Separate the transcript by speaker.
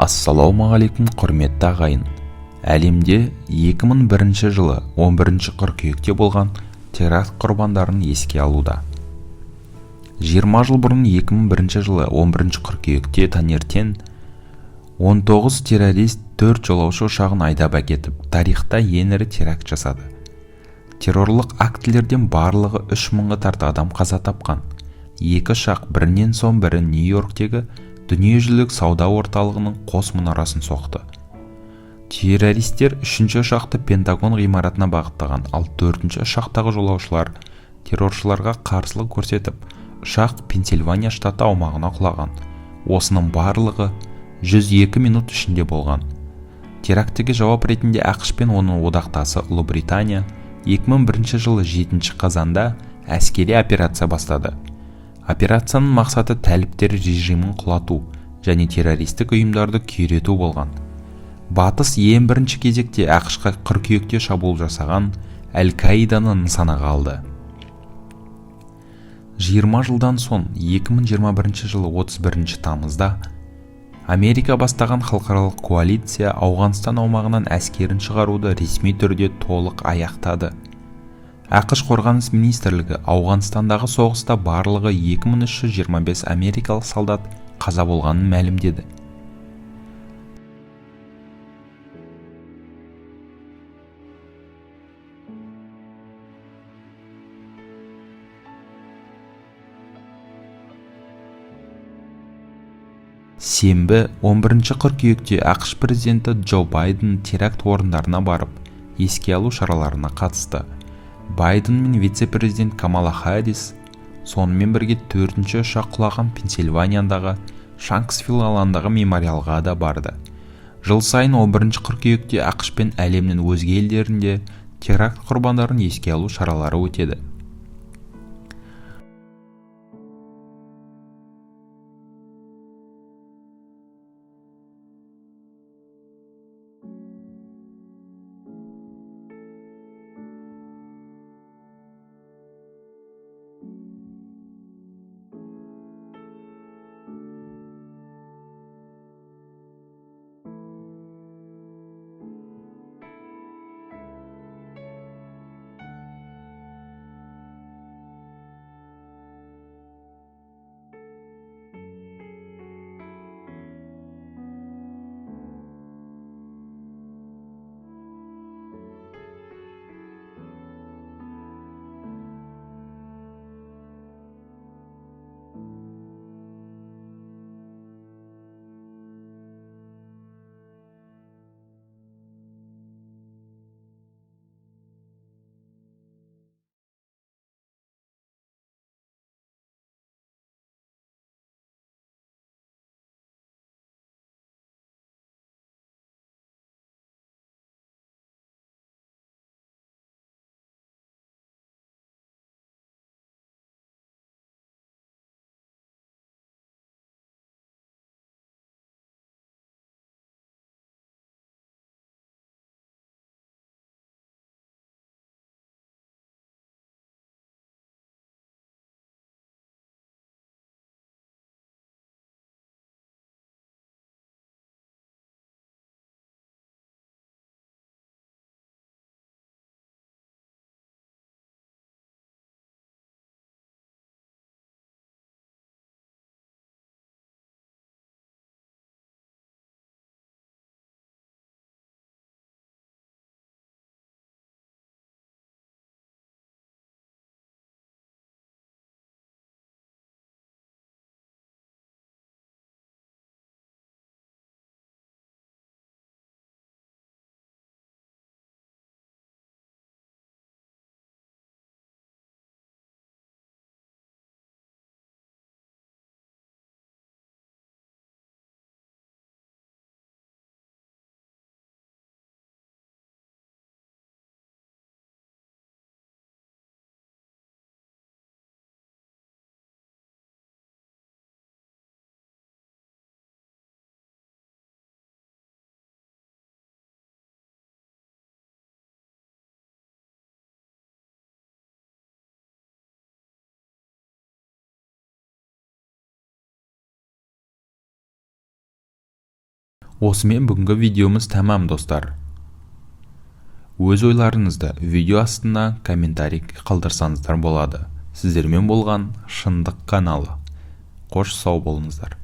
Speaker 1: Ассалаумағалейкум құрметті ағайын. Әлемде 2001 жылы 11 қыркүйекте болған теракт құрбандарын еске алуда. 20 жыл бұрын 2001 жылы 11 қыркүйекте таңертең 19 террорист 4 жолаушы ұшағын айдап әкетіп, тарихта ең ірі теракт жасады. Террорлық актілерден барлығы 3000-ға тарта адам қаза тапқан. Екі ұшақ бірінен соң бірі Нью-Йорктегі дүниежүзілік сауда орталығының қос мұнарасын соқты. Террористер үшінші ұшақты Пентагон ғимаратына бағыттаған, ал төртінші ұшақтағы жолаушылар терроршыларға қарсылық көрсетіп, ұшақ Пенсильвания штаты аумағына құлаған. Осының барлығы 102 минут ішінде болған. Терактіге жауап ретінде ақш пен оның одақтасы Ұлыбритания 2001 жылы 7 қазанда әскери операция бастады. Операцияның мақсаты тәліптер режимін құлату және террористік ұйымдарды күйрету болған. Батыс ең бірінші кезекте ақшқа қыркүйекте шабуыл жасаған Әл-Каиданы нысанаға алды. 20 жылдан соң 2021 жылы 31 тамызда Америка бастаған халықаралық коалиция Ауғанстан аумағынан әскерін шығаруды ресми түрде толық аяқтады. ақш қорғаныс министрлігі Ауғанстандағы соғыста барлығы 2325 америкалық солдат қаза болғанын мәлімдеді. Сенбі 11 қыркүйекте ақш президенті Джо Байден теракт орындарына барып, еске алу шараларына қатысты. Байден мен вице-президент Камала Харрис сонымен бірге төртінші ұшақ құлаған Пенсильваниядағы Шанксвилл алаңындағы мемориалға да барды. Жыл сайын 11 қыркүйекте ақш пен әлемнің өзге елдерінде теракт құрбандарын еске алу шаралары өтеді. Осымен бүгінгі видеомыз тәмам достар. Өз ойларыңызды видео астына комментарий қалдырсаңыздар болады. Сіздермен болған Шындық каналы. Қош сау болыңыздар.